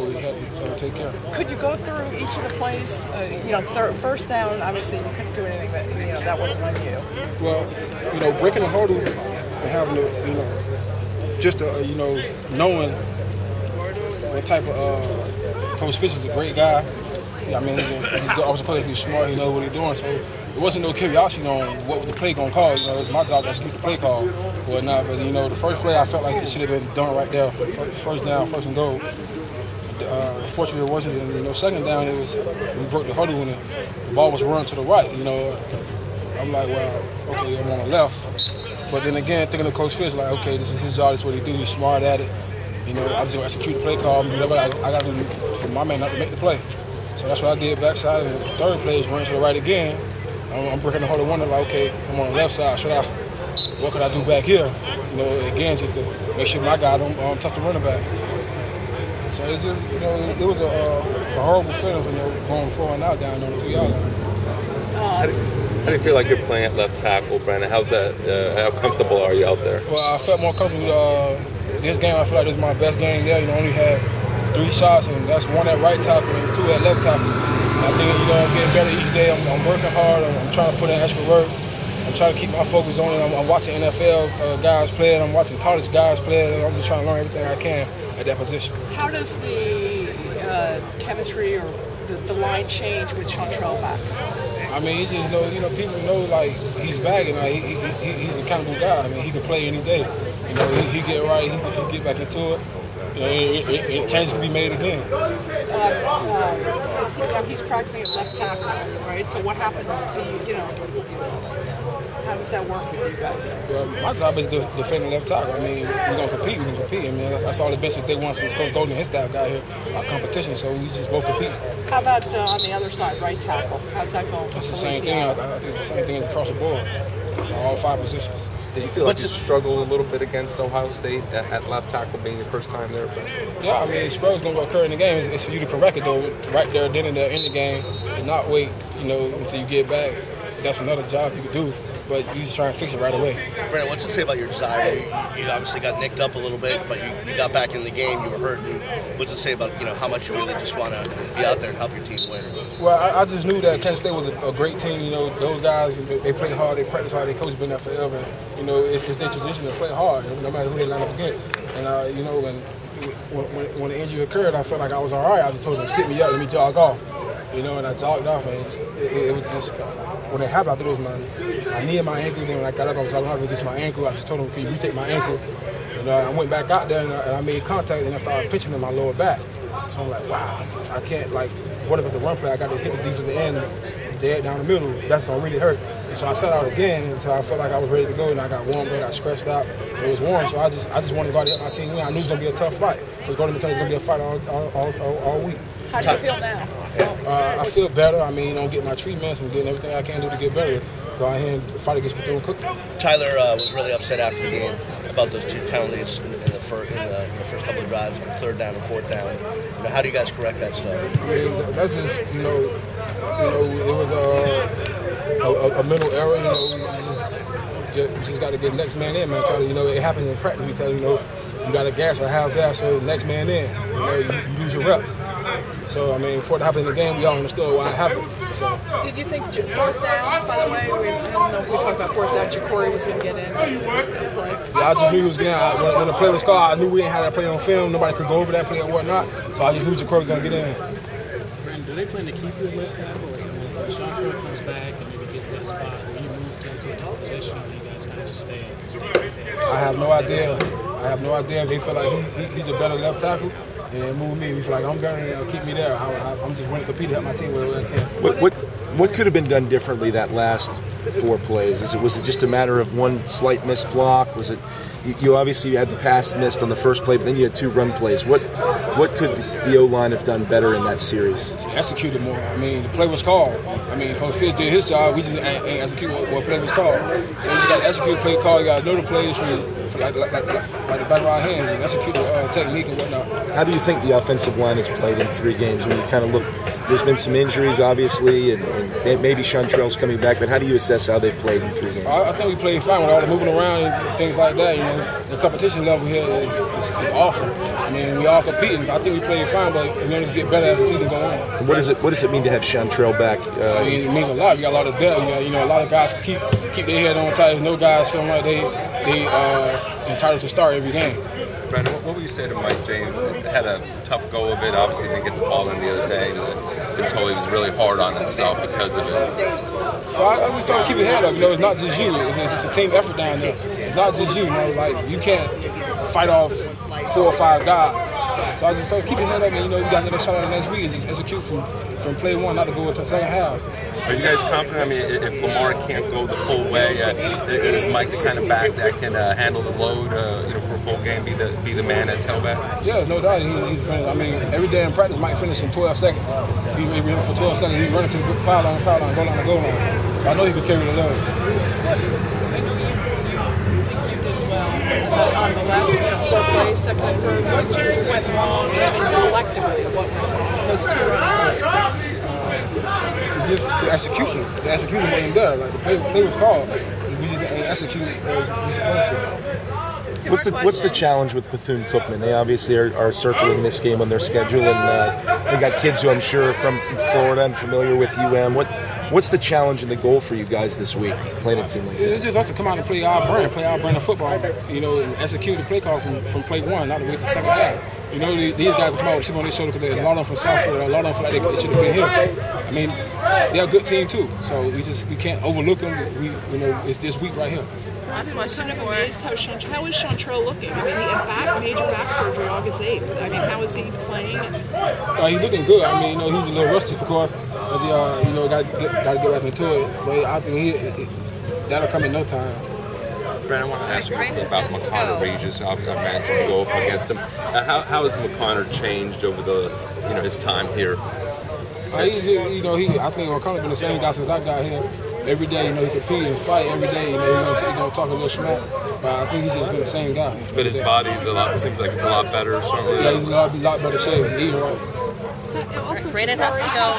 we had to take care. Could you go through each of the plays? You know, first down, obviously you couldn't do anything that, you know, that wasn't on you. Well, you know, breaking the hurdle and having to, you know, just you know, knowing what type of Coach Fish is a great guy. I mean, he's good. I was a player. He's smart. He knows what he's doing. So it wasn't no curiosity on what the play gonna call. You know, it's my job to execute the play call, whatnot. But you know, the first play I felt like it should have been done right there, first down, first and goal. Fortunately, it wasn't. And, you know, second down, it was we broke the huddle and the ball was run to the right. You know, I'm like, well, okay, I'm on the left. But then again, thinking of Coach Fish, like, okay, this is his job. This is what he do. He's smart at it. You know, I just gonna execute the play call. Whatever I got to do for my man not to make the play. So that's what I did backside. And the third play is run to the right again. I'm breaking the huddle, wondering like, okay, I'm on the left side. What could I do back here? You know, again, just to make sure my guy don't touch the running back. So it's just, you know, it was a horrible feeling, you know, going forward and out down on the 2-yard line. How do you feel like you're playing at left tackle, Brandon? How's that? How comfortable are you out there? Well, I felt more comfortable. This game, I feel like this is my best game there. You know, only had 3 shots, and that's 1 at right tackle and 2 at left tackle. And I think, you know, I'm getting better each day. I'm working hard. I'm trying to put in extra work. I'm trying to keep my focus on it. I'm watching NFL guys play. I'm watching college guys play. I'm just trying to learn everything I can at that position. How does the chemistry or the line change with Chantrell back? I mean, he just know, you know, people know like he's back and like, he's a accountable guy. I mean, he can play any day. You know, he get right, he get back into it. You know, changes can be made again. He's practicing at left tackle, right? So what happens to you? You know, how does that work with you guys? Well, my job is to defend the left tackle. I mean, we're gonna compete. We can compete. I mean, that's all the best that they want since Coach Golden and his staff got here. Our competition, so we just both compete. How about on the other side, right tackle? How's that going? It's the same thing. I think it's the same thing across the board. All 5 positions. Did you feel like you struggled a little bit against Ohio State at left tackle, being your first time there? Yeah, I mean, struggles gonna occur in the game. It's for you to correct it though, right there, then and there in the game, and not wait, you know, until you get back. That's another job you could do, but you just try and fix it right away. Brandon, what's to say about your desire? You obviously got nicked up a little bit, but you got back in the game. You were hurt. What's to say about, you know, how much you really just want to be out there and help your team win? Well, I just knew that Kansas State was a great team. You know, those guys, they play hard, they practice hard, their coach been there forever. You know, it's their tradition to play hard, no matter who they line up against. And you know, when the injury occurred, I felt like I was all right. I just told them, sit me up, let me jog off. You know, and I jogged off, and it was just, when it happened, I thought it was my knee and my ankle. Then when I got up, I was jogging off, it was just my ankle. I just told them, can you retake my ankle? And I went back out there, and I made contact, and I started pitching in my lower back. So I'm like, wow, I can't, like, what if it's a run play? I got to hit the defensive end dead down the middle. That's going to really hurt. And so I sat out again until I felt like I was ready to go, and I got warmed, I got stretched out. It was warm, so I just wanted to go out there and help my team win. I knew it was going to be a tough fight, because Golden Battalion is going to be a fight all week. How do you feel now? I feel better. I mean, I'm getting my treatments and getting everything I can do to get better. Go out here and fight against Bethune Cookman. Tyler was really upset after the game about those 2 penalties in the first couple of drives, 3rd down and 4th down. You know, how do you guys correct that stuff? I mean, that's just, you know, it was a mental error. You know, you just got to get next man in, man. You know, it happens in practice. We tell you, you know, you got to gas or half gas, so next man in. You know, you lose your reps. So, I mean, before it happened in the game, we all understood why it happened. So. Did you think 4th down, by the way, I don't know if we talked about 4th down, Jacory was going to get in and play? Yeah, I just knew he was getting when the play was called, I knew we didn't have that play on film. Nobody could go over that play or whatnot. So I just knew Jacory was going to get in. Brandon, do they plan to keep you at left tackle, or is it when Chantrell comes back and maybe gets that spot where you move into another position, or you guys kind of just stay right there? I have no idea. They feel like he's a better left tackle. And move me. He's like, I'm going to keep me there. I'm just going to compete to help my team wherever I can. What could have been done differently that last 4 plays? Was it just a matter of one slight missed block? Was it you obviously had the pass missed on the first play, but then you had 2 run plays. What could the O-line have done better in that series? Executed more. I mean, the play was called. I mean, Coach Fish did his job. We just ain't execute what play was called. So we just got to execute the play call. You got to know the plays from like the back of our hands. Just execute the technique and whatnot. How do you think the offensive line has played in 3 games? When you kind of look, there's been some injuries, obviously, and maybe Chantrell's coming back, but how do you assess how they've played in 3 games? I think we played fine with all the moving around and things like that. You know, the competition level here is awesome. I mean, we all competing. I think we played fine, but we're going to get better as the season goes on. What does it mean to have Chantrell back? I mean, it means a lot. We got a lot of depth. You know, a lot of guys keep their head on tight. No guys feeling like they entitled to start every game. Brandon, what would you say to Mike James? Had a tough go of it. Obviously, didn't get the ball in the other day. Been told he was really hard on himself because of it. So I just told him to keep your head up. You know, it's not just you. It's a team effort down there. It's not just you. You know, like you can't fight off 4 or 5 guys. So I just told him keep your head up, and you know, you got another shot at the next week and just execute from play one, not to go into the second half. Are you guys confident? I mean, if Lamar can't go the full way, is Mike the kind of back that can handle the load, you know, for a full game, be the man at tailback? Yeah, there's no doubt. He's I mean, every day in practice, Mike finish in 12 seconds. He ran for 12 seconds. He's running to the pylon, goal line, goal line. So I know he can carry the load. On the last 4 plays, second and third, what went wrong collectively? What those 2 running plays? It's just the execution. The execution wasn't there. Like the play was called. We just didn't execute as we supposed to. What's the challenge with Bethune-Cookman? They obviously are circling this game on their schedule, and they got kids who I'm sure are from Florida and familiar with UM. What's the challenge and the goal for you guys this week, playing a team like this? It's just us to come out and play our brand of football, you know, and execute the play call from play one, not to wait till second half. You know, these guys come out with a chip on their shoulder because there's a lot of them from South Florida, a lot of them feel like they should have been here. I mean, they're a good team too, so we can't overlook them. It's this week right here. Last question. I'm amazed how is Chantrell looking? I mean, he had major back surgery August 8th. I mean, how is he playing? He's looking good. I mean, you know, he's a little rusty, of course, because he, you know, got to get back into it. But I think that'll come in no time. Brandon, I want to ask you about McConnor Regis. I imagine you go up against him. How has McConnor changed over his time here? I think McConnor been the same guy since I got here. Every day, you know, he compete and fight every day. You know, he's gonna talk a little smack, but I think he's just been the same guy. But his body's seems like it's a lot better or something. Yeah, he's in a lot better shape. He's eating right. Brandon has to go.